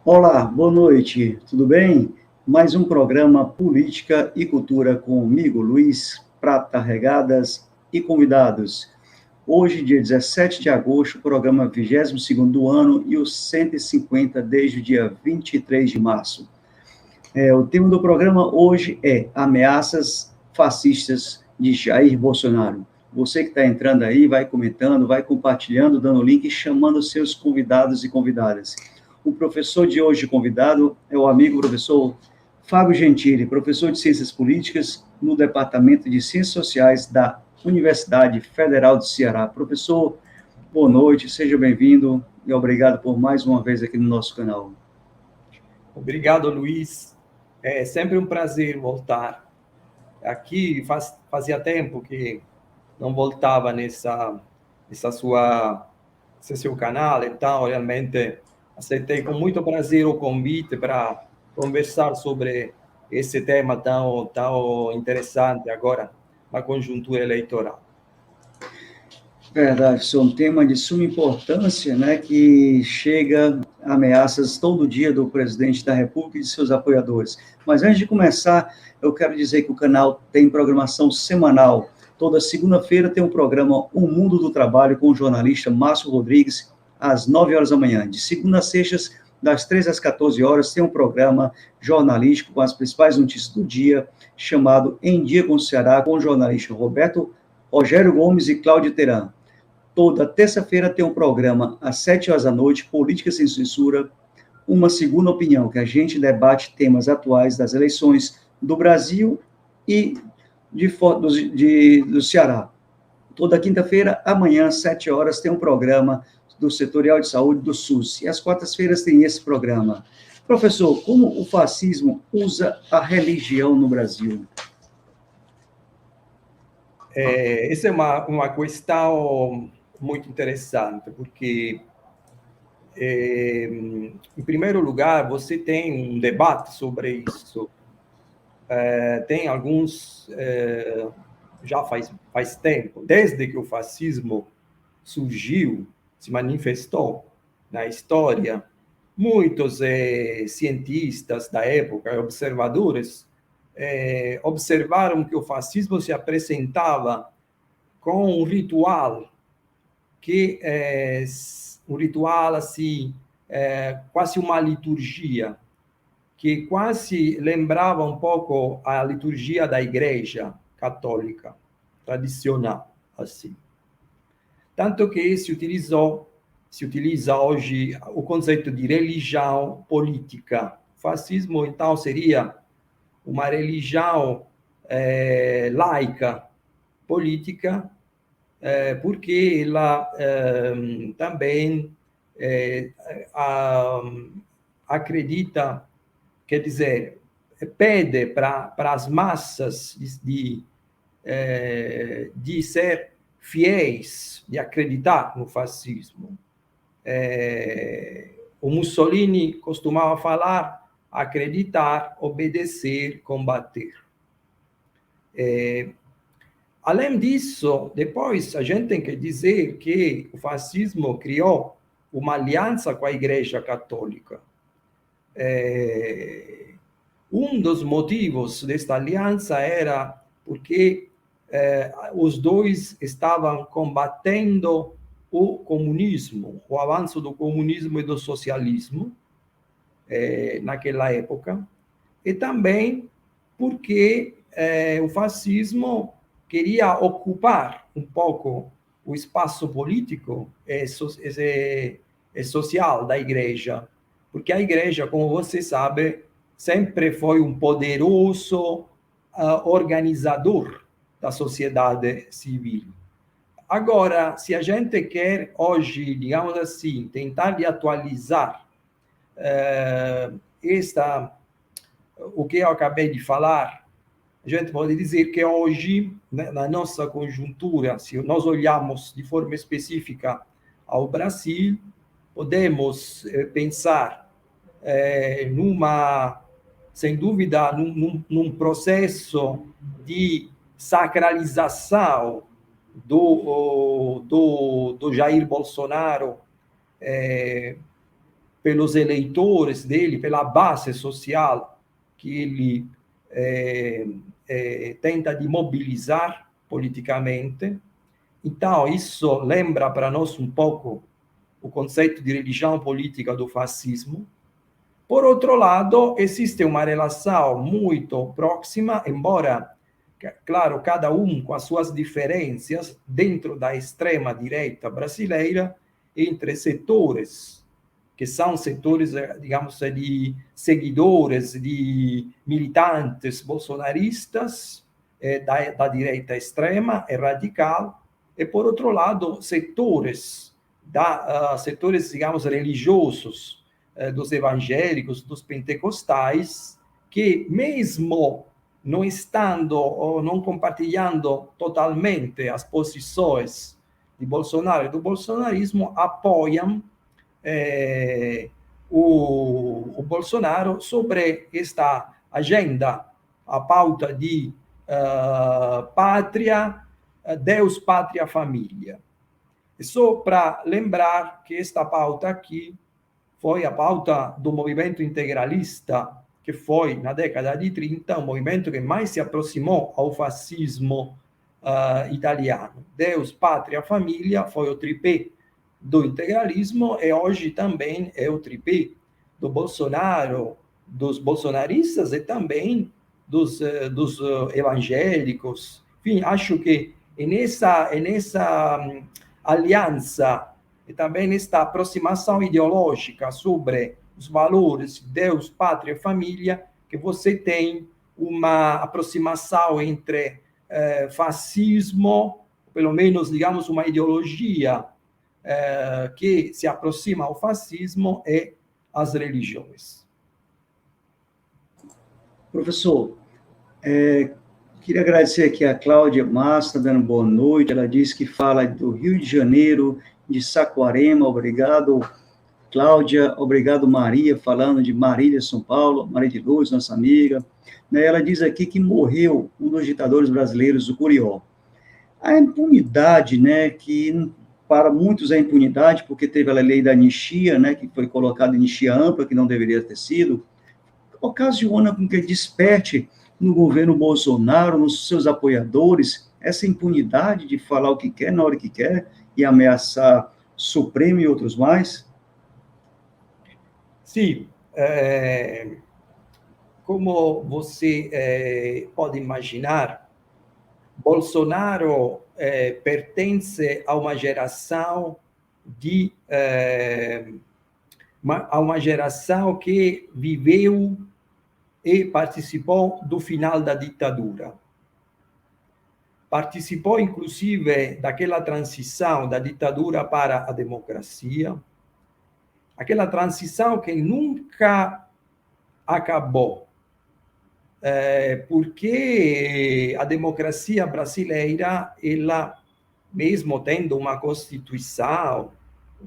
Olá, boa noite, tudo bem? Mais um programa Política e Cultura comigo, Luiz Prata Regadas e convidados. Hoje, dia 17 de agosto, programa 22º do ano e os 150 desde o dia 23 de março. O tema do programa hoje é Ameaças Fascistas de Jair Bolsonaro. Você que está entrando aí, vai comentando, vai compartilhando, dando link e chamando seus convidados e convidadas. O professor de hoje convidado é o amigo professor Fábio Gentili, professor de Ciências Políticas no Departamento de Ciências Sociais da Universidade Federal do Ceará. Professor, boa noite, seja bem-vindo e obrigado por mais uma vez aqui no nosso canal. Obrigado, Luiz. É sempre um prazer voltar. Aqui fazia tempo que não voltava nesse seu canal, então realmente aceitei com muito prazer o convite para conversar sobre esse tema tão interessante agora na conjuntura eleitoral. Verdade, isso é um tema de suma importância, né, que chega ameaças todo dia do presidente da República e de seus apoiadores. Mas antes de começar, eu quero dizer que o canal tem programação semanal. Toda segunda-feira tem um programa O Mundo do Trabalho com o jornalista Márcio Rodrigues, às 9 horas da manhã. De segunda a sextas, das 13 às 14 horas, tem um programa jornalístico com as principais notícias do dia, chamado Em Dia com o Ceará, com o jornalista Rogério Gomes e Cláudio Teran. Toda terça-feira tem um programa às 7 horas da noite, Política Sem Censura, uma segunda opinião, que a gente debate temas atuais das eleições do Brasil e do Ceará. Toda quinta-feira, amanhã, às 7 horas, tem um programa do Setorial de Saúde do SUS. E às quartas-feiras tem esse programa. Professor, como o fascismo usa a religião no Brasil? Essa é uma questão muito interessante, porque em primeiro lugar, você tem um debate sobre isso. Tem alguns, já faz tempo, desde que o fascismo surgiu, se manifestou na história, muitos cientistas da época, observadores, observaram que o fascismo se apresentava com um ritual um ritual assim, quase uma liturgia, que quase lembrava um pouco a liturgia da Igreja Católica tradicional, assim. Tanto que se utiliza hoje o conceito de religião política. O fascismo, então, seria uma religião laica, política, porque ela também acredita, quer dizer, pede para as massas de ser fiéis, de acreditar no fascismo. O Mussolini costumava falar acreditar, obedecer, combater. Além disso, depois a gente tem que dizer que o fascismo criou uma aliança com a Igreja Católica. Um dos motivos desta aliança era porque os dois estavam combatendo o comunismo, o avanço do comunismo e do socialismo naquela época, e também porque o fascismo queria ocupar um pouco o espaço político e social da igreja, porque a igreja, como você sabe, sempre foi um poderoso organizador da sociedade civil. Agora, se a gente quer hoje, digamos assim, tentar de atualizar o que eu acabei de falar, a gente pode dizer que hoje, na nossa conjuntura, se nós olharmos de forma específica ao Brasil, podemos pensar sem dúvida, num processo de sacralização do Jair Bolsonaro pelos eleitores dele, pela base social que ele tenta de mobilizar politicamente. Então, isso lembra para nós um pouco o conceito de religião política do fascismo. Por outro lado, existe uma relação muito próxima, embora, claro, cada um com as suas diferenças, dentro da extrema-direita brasileira, entre setores que são setores, digamos, de seguidores, de militantes bolsonaristas, da direita extrema e radical, e, por outro lado, setores, digamos, religiosos, dos evangélicos, dos pentecostais, que mesmo não estando ou não compartilhando totalmente as posições de Bolsonaro e do bolsonarismo, apoiam o Bolsonaro sobre esta agenda, a pauta de pátria, Deus, pátria, família. E só para lembrar que esta pauta aqui foi a pauta do movimento integralista, que foi, na década de 30, o movimento que mais se aproximou ao fascismo italiano. Deus, pátria, família foi o tripé do integralismo, e hoje também é o tripé do Bolsonaro, dos bolsonaristas e também dos evangélicos. Enfim, acho que nessa aliança e também nesta aproximação ideológica sobre os valores Deus, pátria e família, que você tem uma aproximação entre fascismo, pelo menos, digamos, uma ideologia que se aproxima ao fascismo, e as religiões. Professor, queria agradecer aqui a Cláudia Massa, dando boa noite. Ela disse que fala do Rio de Janeiro, de Saquarema. Obrigado, Cláudia. Obrigado, Maria, falando de Marília, São Paulo. Maria de Luz, nossa amiga. Ela diz aqui que morreu um dos ditadores brasileiros, o Curió. A impunidade, que para muitos é impunidade, porque teve a lei da anistia, que foi colocada anistia ampla, que não deveria ter sido, ocasiona com que desperte no governo Bolsonaro, nos seus apoiadores, essa impunidade de falar o que quer, na hora que quer, e ameaçar Supremo e outros mais? Sim. Como você pode imaginar, Bolsonaro pertence a uma geração que viveu e participou do final da ditadura. Participou, inclusive, daquela transição da ditadura para a democracia, aquela transição que nunca acabou, porque a democracia brasileira, ela, mesmo tendo uma constituição,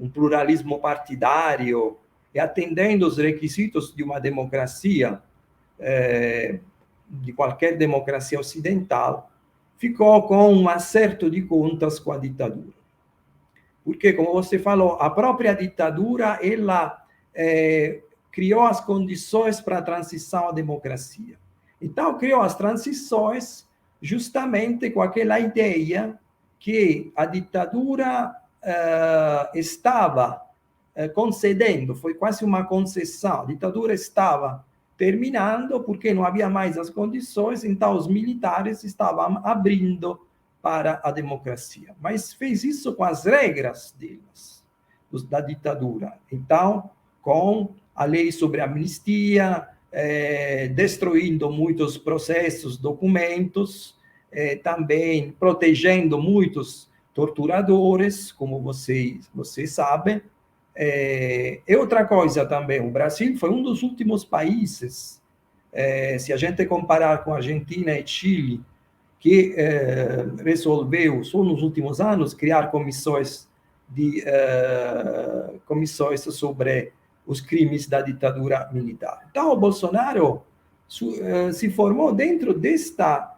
um pluralismo partidário, e atendendo os requisitos de uma democracia, de qualquer democracia ocidental, ficou com um acerto de contas com a ditadura. Porque, como você falou, a própria ditadura, ela criou as condições para a transição à democracia. Então, criou as transições justamente com aquela ideia que a ditadura estava concedendo, foi quase uma concessão, a ditadura estava terminando porque não havia mais as condições, então os militares estavam abrindo para a democracia. Mas fez isso com as regras deles, da ditadura. Então, com a lei sobre amnistia, destruindo muitos processos, documentos, também protegendo muitos torturadores, como vocês sabem. E outra coisa também, o Brasil foi um dos últimos países, se a gente comparar com a Argentina e Chile, que resolveu, só nos últimos anos, criar comissões sobre os crimes da ditadura militar. Então, o Bolsonaro se formou dentro desta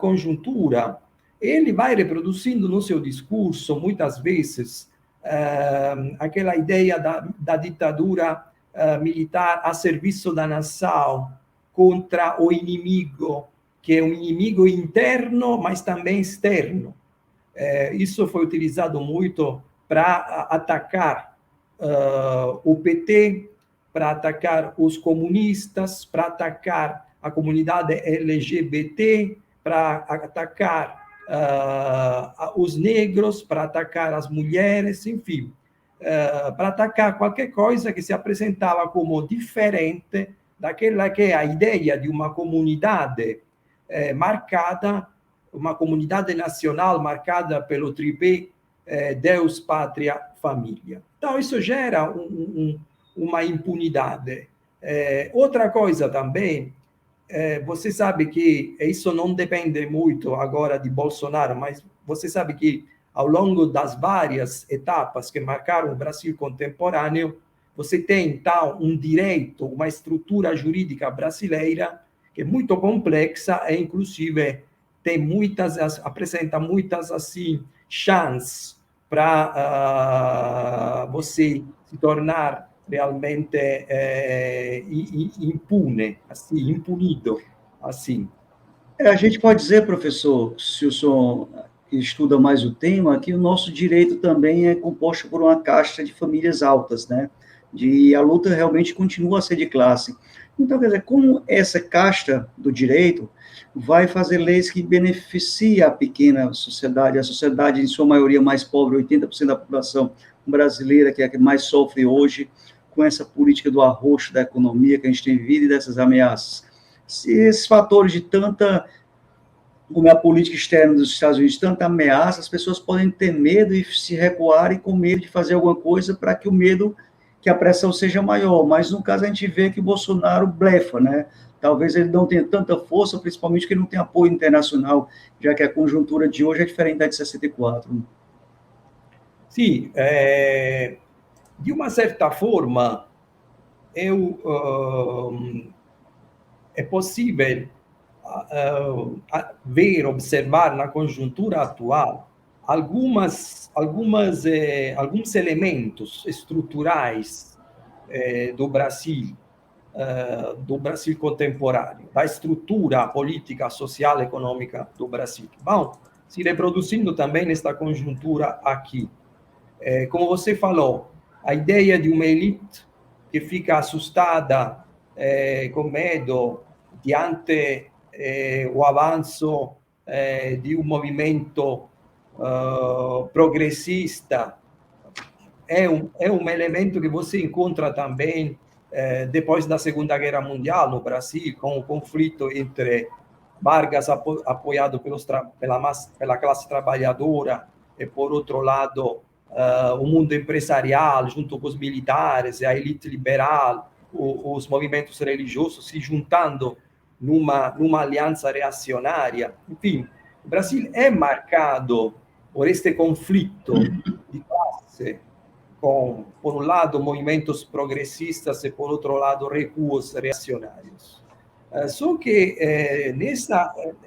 conjuntura. Ele vai reproduzindo no seu discurso, muitas vezes, aquela ideia da ditadura militar a serviço da nação contra o inimigo, que é um inimigo interno, mas também externo. Isso foi utilizado muito para atacar o PT, para atacar os comunistas, para atacar a comunidade LGBT, para atacar os negros, para atacar as mulheres, enfim, para atacar qualquer coisa que se apresentava como diferente daquela que é a ideia de uma comunidade marcada, uma comunidade nacional marcada pelo tripé Deus, Pátria, Família. Então, isso gera uma impunidade. Outra coisa também, você sabe que isso não depende muito agora de Bolsonaro, mas você sabe que ao longo das várias etapas que marcaram o Brasil contemporâneo, você tem, então, um direito, uma estrutura jurídica brasileira que é muito complexa e, inclusive, apresenta muitas, assim, chances para você se tornar realmente impune, assim, impunido, assim. A gente pode dizer, professor, se o senhor estuda mais o tema, que o nosso direito também é composto por uma casta de famílias altas, né? A luta realmente continua a ser de classe. Então, quer dizer, como essa casta do direito vai fazer leis que beneficiem a pequena sociedade, a sociedade em sua maioria mais pobre, 80% da população brasileira, que é a que mais sofre hoje, com essa política do arroxo da economia que a gente tem vivido e dessas ameaças. Se esses fatores de tanta, como é a política externa dos Estados Unidos, tanta ameaça, as pessoas podem ter medo e se recuarem com medo de fazer alguma coisa para que o medo, que a pressão seja maior. Mas, no caso, a gente vê que o Bolsonaro blefa, né? Talvez ele não tenha tanta força, principalmente porque ele não tem apoio internacional, já que a conjuntura de hoje é diferente da de 64. Sim, de uma certa forma, é possível ver, observar na conjuntura atual alguns elementos estruturais do Brasil contemporâneo, da estrutura política, social, econômica do Brasil, que vão se reproduzindo também nesta conjuntura aqui. Como você falou, a ideia de uma elite que fica assustada, com medo, diante o avanço de um movimento progressista, é um elemento que você encontra também depois da Segunda Guerra Mundial no Brasil, com o conflito entre Vargas, apoiado pela classe trabalhadora, e, por outro lado, o mundo empresarial, junto com os militares, a elite liberal, os movimentos religiosos se juntando numa aliança reacionária. Enfim, o Brasil é marcado por este conflito de classe, com, por um lado, movimentos progressistas e, por outro lado, recuos reacionários. Só que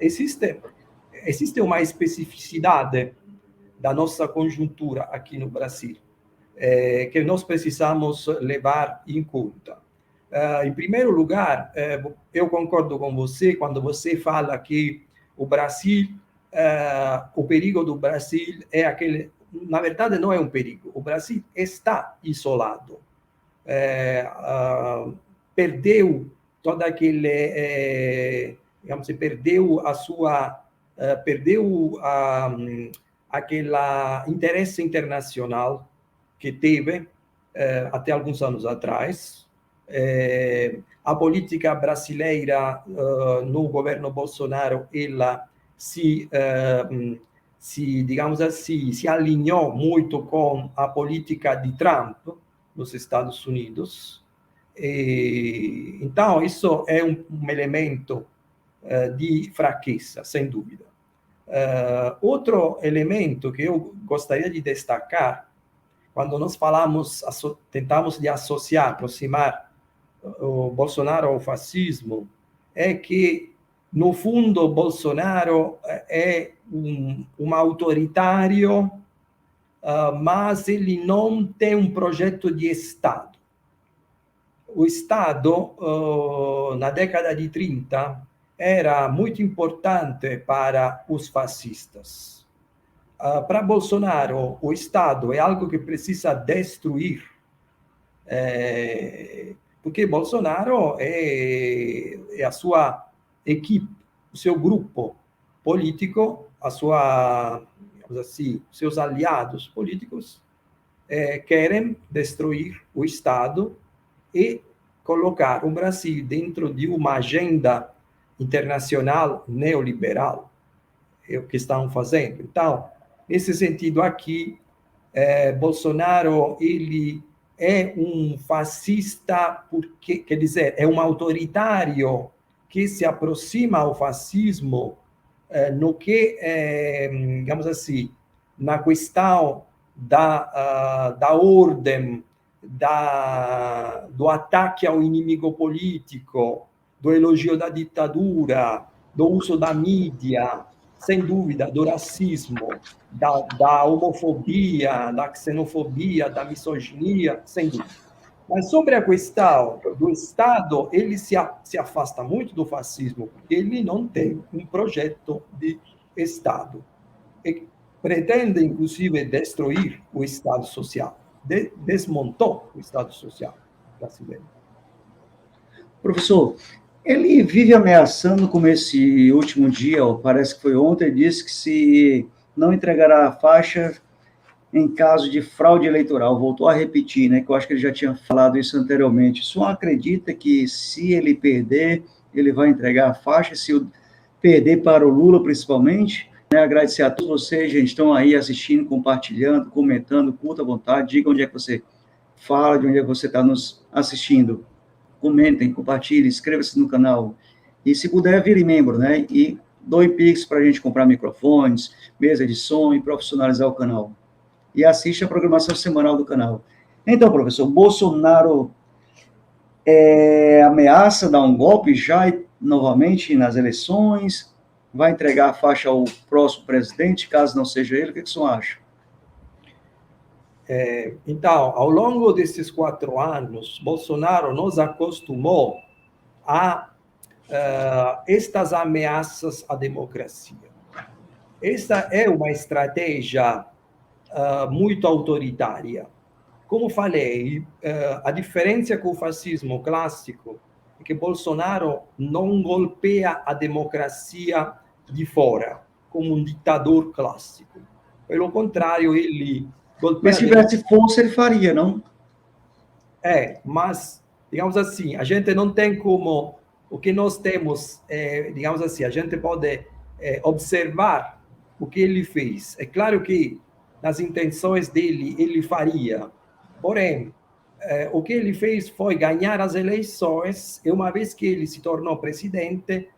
existe uma especificidade da nossa conjuntura aqui no Brasil, que nós precisamos levar em conta. Em primeiro lugar, eu concordo com você quando você fala que o Brasil, o perigo do Brasil é aquele. Na verdade, não é um perigo. O Brasil está isolado. Perdeu toda aquele, digamos, perdeu a sua, aquele interesse internacional que teve até alguns anos atrás. A política brasileira no governo Bolsonaro, ela digamos assim, se alinhou muito com a política de Trump nos Estados Unidos. Então, isso é um elemento de fraqueza, sem dúvida. Outro elemento que eu gostaria de destacar, quando nós tentamos de associar, aproximar o Bolsonaro ao fascismo, é que, no fundo, Bolsonaro é um autoritário mas ele não tem um projeto de Estado. O Estado, na década de 30, era muito importante para os fascistas. Para Bolsonaro, o Estado é algo que precisa destruir, porque Bolsonaro é a sua equipe, o seu grupo político, digamos assim, seus aliados políticos querem destruir o Estado e colocar o Brasil dentro de uma agenda internacional neoliberal. É o que estão fazendo. Então, nesse sentido aqui, Bolsonaro, ele é um fascista, porque, quer dizer, é um autoritário que se aproxima ao fascismo no que, digamos assim, na questão da ordem, do ataque ao inimigo político, do elogio da ditadura, do uso da mídia, sem dúvida, do racismo, da homofobia, da xenofobia, da misoginia, sem dúvida. Mas sobre a questão do Estado, ele se afasta muito do fascismo, porque ele não tem um projeto de Estado. E pretende, inclusive, destruir o Estado social. Desmontou o Estado social brasileiro. Professor, ele vive ameaçando, como esse último dia, parece que foi ontem, disse que se não entregará a faixa em caso de fraude eleitoral. Voltou a repetir, né, que eu acho que ele já tinha falado isso anteriormente. O senhor acredita que se ele perder, ele vai entregar a faixa, se perder para o Lula, principalmente? Agradecer a todos vocês, gente, estão aí assistindo, compartilhando, comentando, curta à vontade, diga onde é que você fala, de onde é que você está nos assistindo. Comentem, compartilhem, inscreva-se no canal. E se puder, vire membro, né? E doe Pix para a gente comprar microfones, mesa de som e profissionalizar o canal. E assista a programação semanal do canal. Então, professor, Bolsonaro ameaça dar um golpe já novamente nas eleições, vai entregar a faixa ao próximo presidente, caso não seja ele, o que o senhor acha? Então, ao longo desses 4 anos, Bolsonaro nos acostumou a estas ameaças à democracia. Esta é uma estratégia muito autoritária. Como falei, a diferença com o fascismo clássico é que Bolsonaro não golpeia a democracia de fora, como um ditador clássico. Pelo contrário, ele golpeia... Mas se tivesse força, ele faria, não? Mas, digamos assim, a gente não tem como... O que nós temos, digamos assim, a gente pode observar o que ele fez. É claro que nas intenções dele, ele faria. Porém, o que ele fez foi ganhar as eleições e, uma vez que ele se tornou presidente,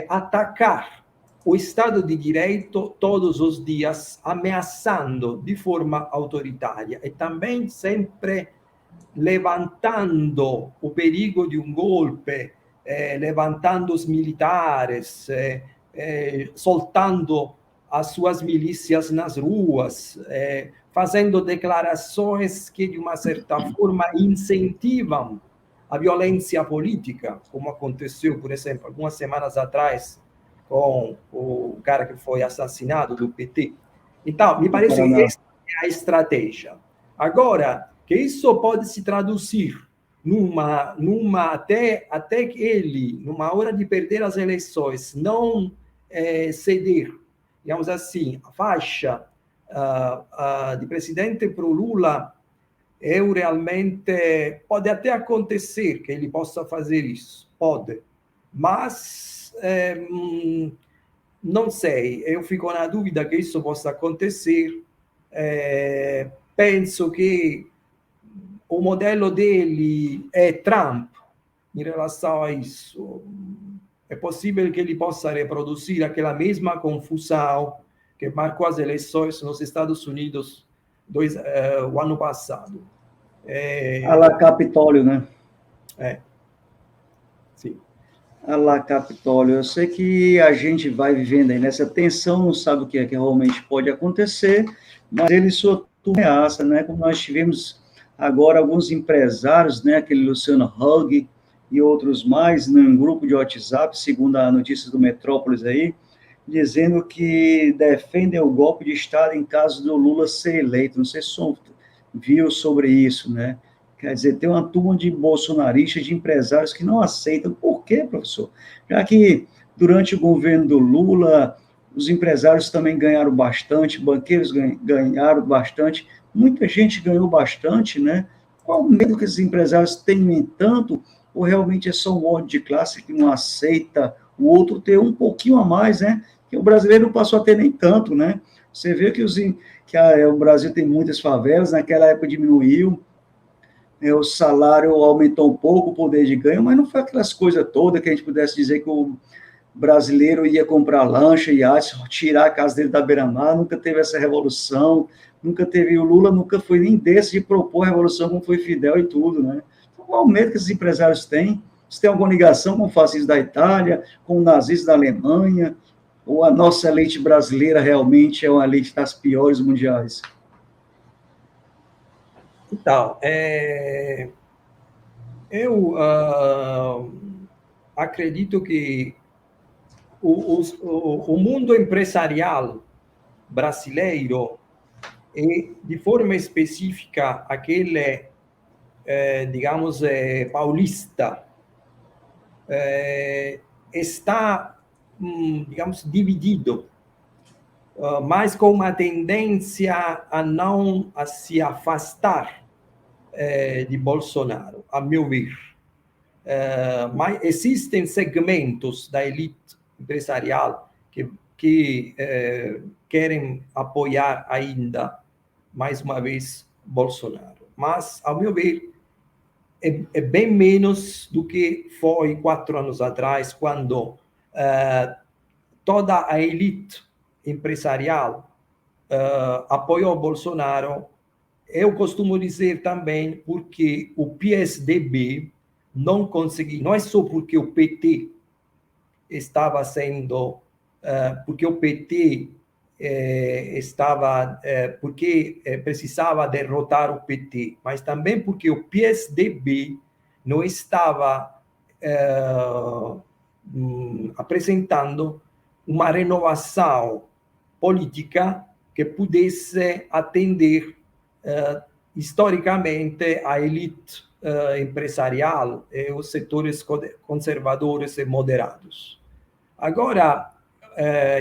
atacar o Estado de Direito todos os dias, ameaçando de forma autoritária e também sempre levantando o perigo de um golpe, levantando os militares, soltando as suas milícias nas ruas, fazendo declarações que, de uma certa forma, incentivam a violência política, como aconteceu, por exemplo, algumas semanas atrás, com o cara que foi assassinado do PT. Então, me parece que essa é a estratégia. Agora, que isso pode se traduzir até que ele, numa hora de perder as eleições, não ceder, digamos assim, a faixa de presidente para o Lula, eu realmente, pode até acontecer que ele possa fazer isso, pode, mas não sei, eu fico na dúvida que isso possa acontecer. Penso que o modelo dele é Trump em relação a isso. É possível que ele possa reproduzir aquela mesma confusão que marcou as eleições nos Estados Unidos o ano passado. A la Capitólio, né? Sim. Alá, Capitólio, eu sei que a gente vai vivendo aí nessa tensão, não sabe o que é que realmente pode acontecer, mas ele só ameaça, né? Como nós tivemos agora alguns empresários, né? Aquele Luciano Hug e outros mais, num grupo de WhatsApp, segundo a notícia do Metrópolis aí, dizendo que defendem o golpe de Estado em caso do Lula ser eleito. Não sei se o viu sobre isso, né? Quer dizer, tem uma turma de bolsonaristas, de empresários que não aceitam. Por quê, professor? Já que durante o governo do Lula, os empresários também ganharam bastante, banqueiros ganharam bastante, muita gente ganhou bastante, né? Qual o medo que esses empresários têm tanto, ou realmente é só um ódio de classe que não aceita o outro ter um pouquinho a mais, né? Que o brasileiro não passou a ter nem tanto, né? Você vê que, o Brasil tem muitas favelas, naquela época diminuiu, o salário aumentou um pouco, o poder de ganho, mas não foi aquelas coisas todas que a gente pudesse dizer que o brasileiro ia comprar lancha, iate, tirar a casa dele da beira-mar, nunca teve essa revolução, nunca teve, o Lula nunca foi nem desse de propor a revolução como foi Fidel e tudo, né? Então, qual o medo que esses empresários têm? Se tem alguma ligação com o fascismo da Itália, com o nazismo da Alemanha, ou a nossa elite brasileira realmente é uma elite das piores mundiais? Então, eu acredito que o mundo empresarial brasileiro e, de forma específica, aquele, digamos, paulista, está, digamos, dividido, mas com uma tendência a não a se afastar de Bolsonaro, a meu ver. Mas existem segmentos da elite empresarial que querem apoiar ainda, mais uma vez, Bolsonaro. Mas, ao meu ver, é bem menos do que foi 4 anos atrás, quando toda a elite empresarial apoiou Bolsonaro. Eu costumo dizer também porque o PSDB não conseguiu, não é só porque o PT estava sendo, porque o PT estava, porque precisava derrotar o PT, mas também porque o PSDB não estava apresentando uma renovação política que pudesse atender historicamente a elite empresarial e os setores conservadores e moderados. Agora,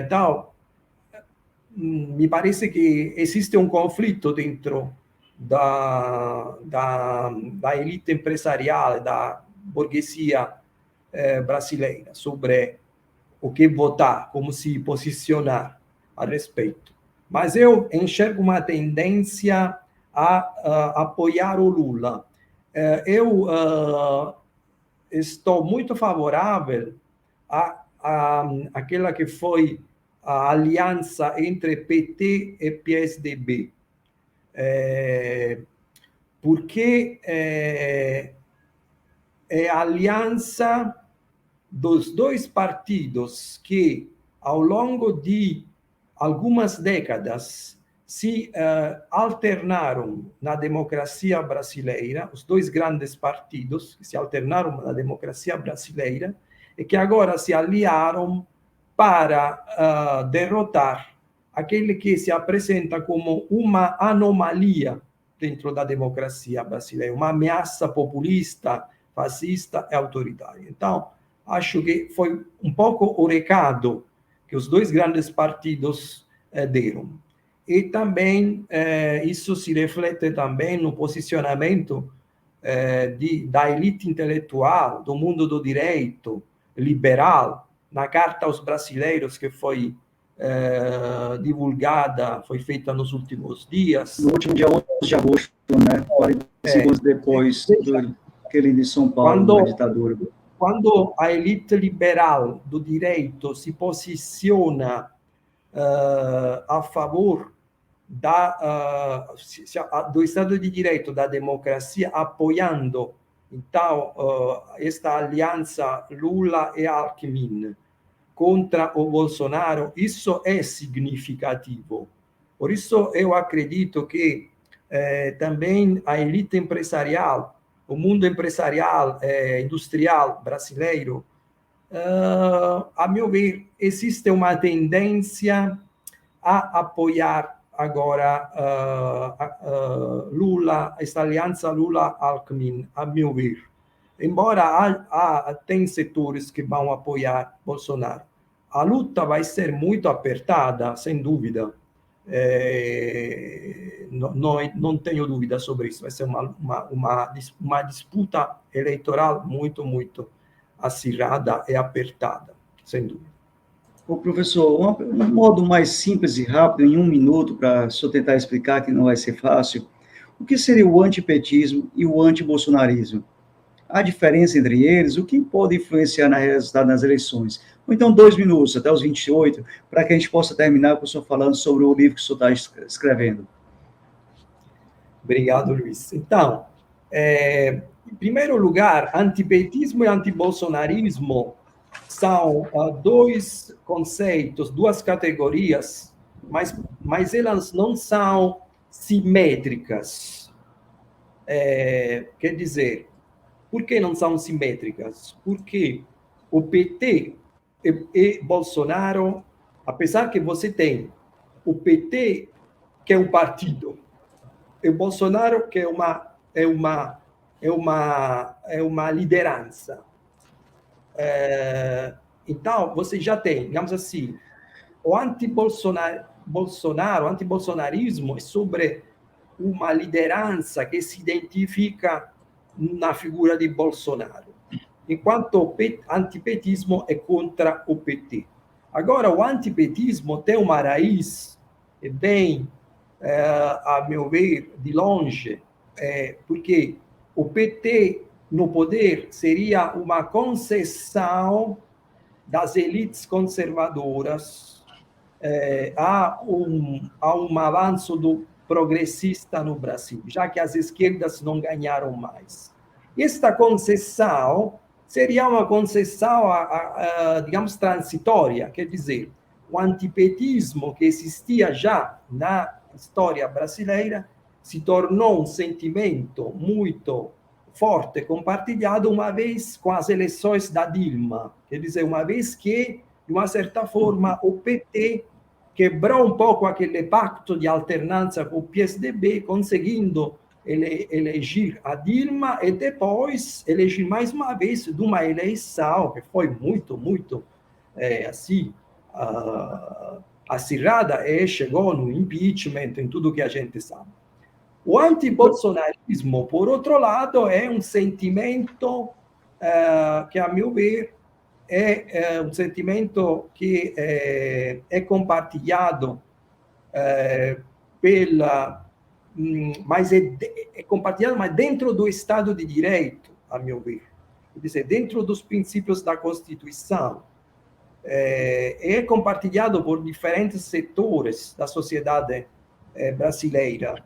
então, me parece que existe um conflito dentro da elite empresarial, da burguesia brasileira, sobre o que votar, como se posicionar a respeito. Mas eu enxergo uma tendência a apoiar o Lula. Eu estou muito favorável àquela que foi a aliança entre PT e PSDB, porque é a aliança dos dois partidos que, ao longo de algumas décadas, se alternaram na democracia brasileira, os dois grandes partidos que se alternaram na democracia brasileira e que agora se aliaram para derrotar aquele que se apresenta como uma anomalia dentro da democracia brasileira, uma ameaça populista, fascista e autoritária. Então, acho que foi um pouco o recado que os dois grandes partidos deram. E também isso se reflete também no posicionamento da elite intelectual, do mundo do direito liberal, na Carta aos Brasileiros, que foi divulgada, foi feita nos últimos dias. No último dia 11 de agosto, né? 40 segundos depois daquele de São Paulo, da ditadura. Quando a elite liberal do direito se posiciona a favor do Estado de Direito, da democracia, apoiando Então, esta aliança Lula e Alckmin contra o Bolsonaro, isso é significativo. Por isso, eu acredito que também a elite empresarial, o mundo empresarial, industrial brasileiro, a meu ver, existe uma tendência a apoiar agora Lula, esta aliança Lula-Alckmin, a meu ver. Embora tem setores que vão apoiar Bolsonaro. A luta vai ser muito apertada, sem dúvida. Não tenho dúvida sobre isso. Vai ser uma disputa eleitoral muito, muito acirrada e apertada, sem dúvida. Ô, professor, um modo mais simples e rápido, em um minuto, para o senhor tentar explicar, que não vai ser fácil, o que seria o antipetismo e o antibolsonarismo? Há diferença entre eles? O que pode influenciar no resultado das eleições? Ou então 2 minutos, até os 28, para que a gente possa terminar com o senhor falando sobre o livro que o senhor está escrevendo. Obrigado, Luiz. Então, em primeiro lugar, antipetismo e antibolsonarismo são dois conceitos, duas categorias, mas elas não são simétricas. Quer dizer, por que não são simétricas? Porque o PT e Bolsonaro, apesar que você tem o PT, que é um partido, e o Bolsonaro, que é uma liderança. Então, você já tem, digamos assim, o antibolsonarismo é sobre uma liderança que se identifica na figura de Bolsonaro, enquanto o antipetismo é contra o PT. Agora, o antipetismo tem uma raiz bem, a meu ver, de longe, porque o PT no poder seria uma concessão das elites conservadoras a um avanço do progressista no Brasil, já que as esquerdas não ganharam mais. Esta concessão seria uma concessão, digamos, transitória, quer dizer, o antipetismo que existia já na história brasileira se tornou um sentimento muito forte, compartilhado uma vez com as eleições da Dilma, quer dizer, uma vez que, de uma certa forma, o PT quebrou um pouco aquele pacto de alternância com o PSDB, conseguindo eleger a Dilma e depois eleger mais uma vez de uma eleição que foi muito, muito assim, acirrada e chegou no impeachment, em tudo que a gente sabe. O antibolsonarismo, por outro lado, é um sentimento que, a meu ver, é um sentimento que é compartilhado mas é compartilhado, mas dentro do Estado de Direito, a meu ver. Quer dizer, dentro dos princípios da Constituição. É compartilhado por diferentes setores da sociedade brasileira,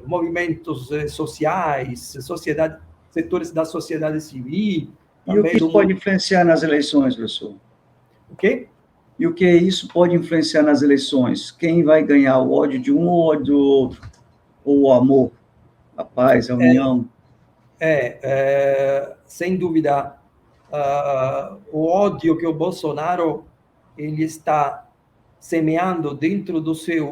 movimentos sociais, setores da sociedade civil. E o que isso pode influenciar nas eleições, professor? O quê? E o que isso pode influenciar nas eleições? Quem vai ganhar, o ódio de um ou o ódio do outro? Ou o amor, a paz, a união? Sem dúvida, o ódio que o Bolsonaro ele está semeando dentro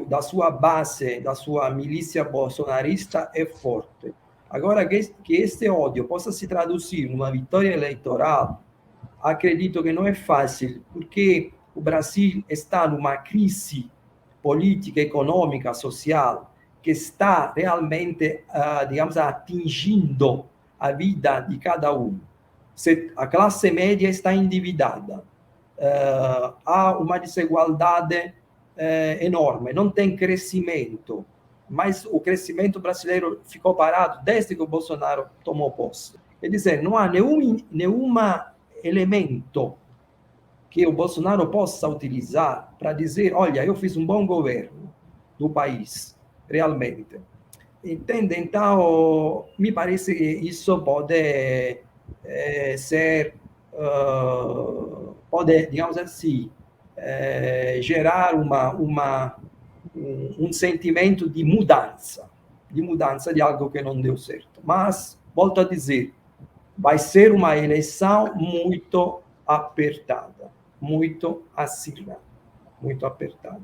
da sua base, da sua milícia bolsonarista é forte. Agora, que este ódio possa se traduzir numa vitória eleitoral, acredito que não é fácil, porque o Brasil está numa crise política, econômica, social, que está realmente, digamos, atingindo a vida de cada um. A classe média está endividada. Há uma desigualdade enorme, não tem crescimento, mas o crescimento brasileiro ficou parado desde que o Bolsonaro tomou posse. Quer dizer, não há nenhum elemento que o Bolsonaro possa utilizar para dizer, olha, eu fiz um bom governo do país, realmente. Entende? Então, me parece que isso pode ser, pode, digamos assim, gerar um sentimento de mudança de algo que não deu certo. Mas, volto a dizer, vai ser uma eleição muito apertada, muito acirrada, muito apertada.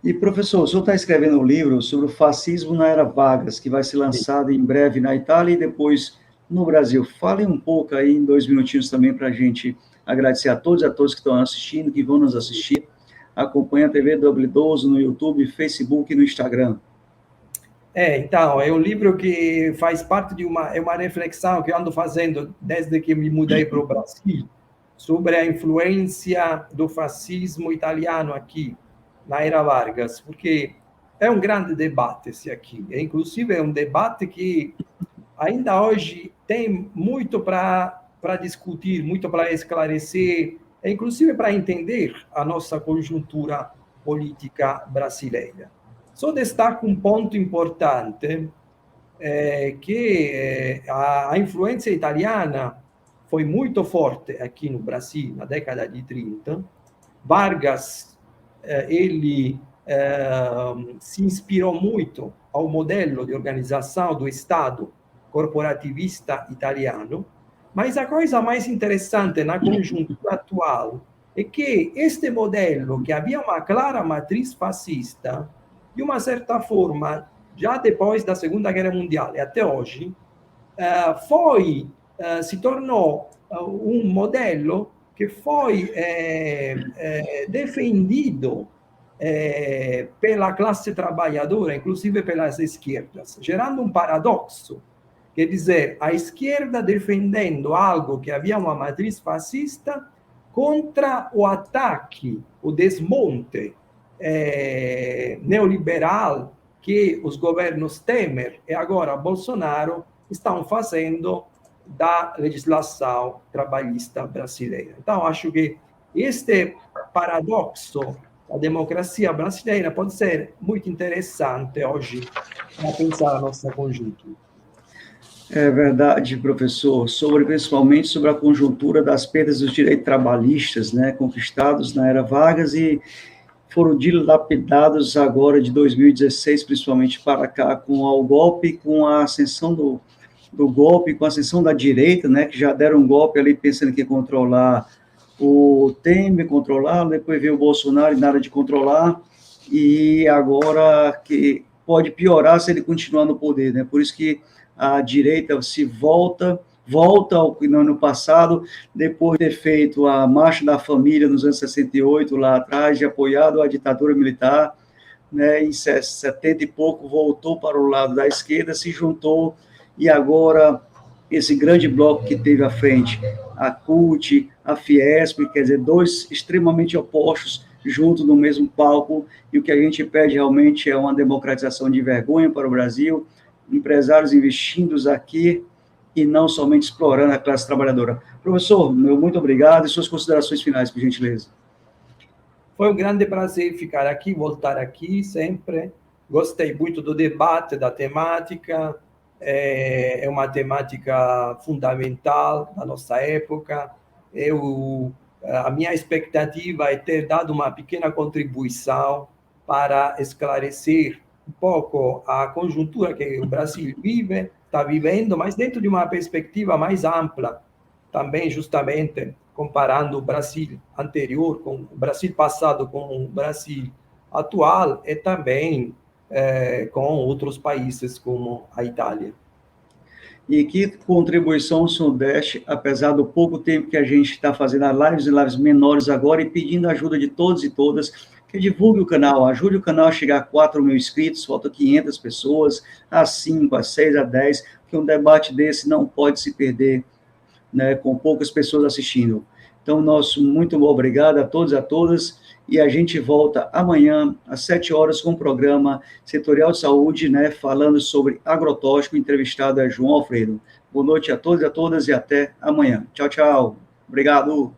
E, professor, o senhor está escrevendo um livro sobre o fascismo na era Vargas, que vai ser lançado em breve na Itália e depois no Brasil. Fale um pouco aí, em 2 minutinhos também, para a gente agradecer a todos que estão assistindo, que vão nos assistir. Acompanhe a TV W12 no YouTube, Facebook e no Instagram. Então, é um livro que faz parte de uma reflexão que eu ando fazendo desde que me mudei para o Brasil, sobre a influência do fascismo italiano aqui, na era Vargas, porque é um grande debate esse aqui, inclusive é um debate que ainda hoje tem muito para discutir, muito para esclarecer, inclusive para entender a nossa conjuntura política brasileira. Só destaco um ponto importante, que a influência italiana foi muito forte aqui no Brasil na década de 30. Vargas, ele se inspirou muito ao modelo de organização do Estado corporativista italiano, mas a coisa mais interessante na conjuntura atual é que este modelo, que havia uma clara matriz fascista, de uma certa forma, já depois da Segunda Guerra Mundial e até hoje, se tornou um modelo que foi defendido pela classe trabalhadora, inclusive pelas esquerdas, gerando um paradoxo. Quer dizer, a esquerda defendendo algo que havia uma matriz fascista contra o ataque, o desmonte neoliberal que os governos Temer e agora Bolsonaro estão fazendo da legislação trabalhista brasileira. Então, acho que este paradoxo da democracia brasileira pode ser muito interessante hoje para pensar a nossa conjuntura. É verdade, professor, principalmente sobre a conjuntura das perdas dos direitos trabalhistas, né, conquistados na era Vargas e foram dilapidados agora de 2016, principalmente para cá, com o golpe, com a ascensão do golpe, com a ascensão da direita, né, que já deram um golpe ali pensando que ia controlar o Temer, controlar, depois veio o Bolsonaro e nada de controlar, e agora que pode piorar se ele continuar no poder, né, por isso que a direita se volta ao que no ano passado, depois de ter feito a Marcha da Família nos anos 68, lá atrás, de apoiado a ditadura militar, né, em 70 e pouco, voltou para o lado da esquerda, se juntou, e agora esse grande bloco que teve à frente, a CUT, a Fiesp, quer dizer, dois extremamente opostos, juntos no mesmo palco, e o que a gente pede realmente é uma democratização de vergonha para o Brasil, empresários investindo aqui e não somente explorando a classe trabalhadora. Professor, meu muito obrigado e suas considerações finais, por gentileza. Foi um grande prazer ficar aqui, voltar aqui sempre. Gostei muito do debate, da temática. É uma temática fundamental da nossa época. A minha expectativa é ter dado uma pequena contribuição para esclarecer um pouco a conjuntura que o Brasil está vivendo, mas dentro de uma perspectiva mais ampla, também justamente comparando o Brasil anterior com o Brasil passado com o Brasil atual e também com outros países como a Itália. E que contribuição o Sudeste, apesar do pouco tempo que a gente está fazendo as lives menores agora e pedindo a ajuda de todos e todas, que divulgue o canal, ajude o canal a chegar a 4 mil inscritos, falta 500 pessoas, a 5, a 6, a 10, porque um debate desse não pode se perder, né, com poucas pessoas assistindo. Então, nosso muito obrigado a todos e a todas, e a gente volta amanhã, às 7 horas, com o programa Setorial de Saúde, né, falando sobre agrotóxico, entrevistado é João Alfredo. Boa noite a todos e a todas, e até amanhã. Tchau, tchau. Obrigado.